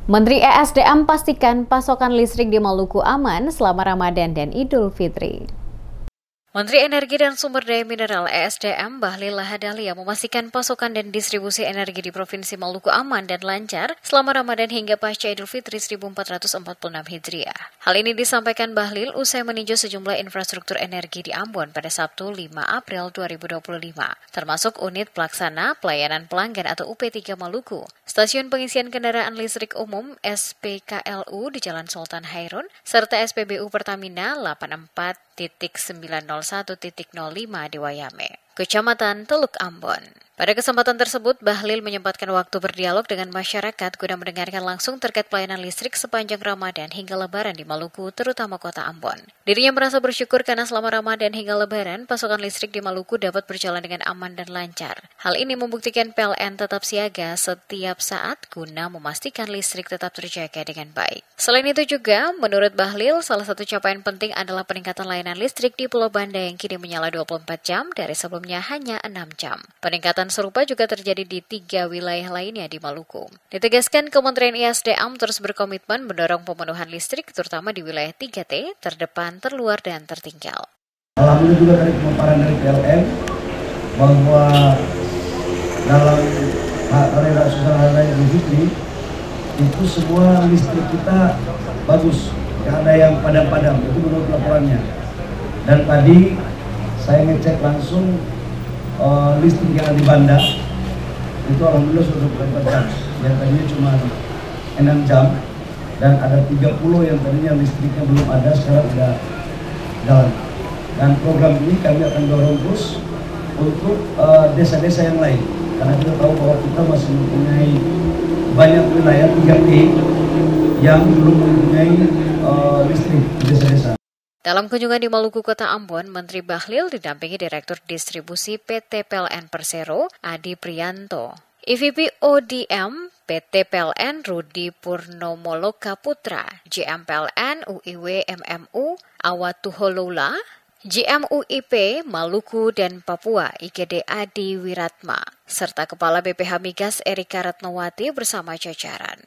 Menteri ESDM pastikan pasokan listrik di Maluku aman selama Ramadan dan Idul Fitri. Menteri Energi dan Sumber Daya Mineral ESDM Bahlil Lahadalia memastikan pasokan dan distribusi energi di Provinsi Maluku aman dan lancar selama Ramadan hingga pasca Idul Fitri 1446 Hijriah. Hal ini disampaikan Bahlil usai meninjau sejumlah infrastruktur energi di Ambon pada Sabtu 5 April 2025, termasuk unit pelaksana pelayanan pelanggan atau UP3 Maluku, stasiun pengisian kendaraan listrik umum SPKLU di Jalan Sultan Hairun, serta SPBU Pertamina 84.901.05 di Wayame, Kecamatan Teluk Ambon. Pada kesempatan tersebut, Bahlil menyempatkan waktu berdialog dengan masyarakat guna mendengarkan langsung terkait pelayanan listrik sepanjang Ramadan hingga Lebaran di Maluku, terutama kota Ambon. Dirinya merasa bersyukur karena selama Ramadan hingga Lebaran, pasokan listrik di Maluku dapat berjalan dengan aman dan lancar. Hal ini membuktikan PLN tetap siaga setiap saat guna memastikan listrik tetap terjaga dengan baik. Selain itu juga, menurut Bahlil, salah satu capaian penting adalah peningkatan layanan listrik di Pulau Banda yang kini menyala 24 jam dari sebelumnya hanya 6 jam. Peningkatan serupa juga terjadi di 3 wilayah lainnya di Maluku. Ditegaskan Kementerian ESDM terus berkomitmen mendorong pemenuhan listrik terutama di wilayah 3T, terdepan, terluar, dan tertinggal. Alhamdulillah juga dari pemaparan dari PLN bahwa dalam hari raya Idul Fitri itu semua listrik kita bagus, tidak ada yang padam-padam, itu menurut laporannya. Dan tadi saya ngecek langsung listrik yang ada di Banda itu alhamdulillah sudah 24 jam, yang tadinya cuma 6 jam, dan ada 30 yang tadinya listriknya belum ada, sekarang sudah jalan. Dan program ini kami akan dorong terus untuk desa-desa yang lain, karena kita tahu bahwa kita masih mempunyai banyak wilayah 3T yang belum mempunyai listrik di desa-desa. Dalam kunjungan di Maluku Kota Ambon, Menteri Bahlil didampingi Direktur Distribusi PT PLN Persero, Adi Priyanto, EVP ODM PT PLN Rudi Purnomoloka Putra, GM PLN UIW MMU Awatuholola, GM UIP Maluku dan Papua IGD Adi Wiratma, serta Kepala BPH Migas Erika Ratnawati bersama jajaran.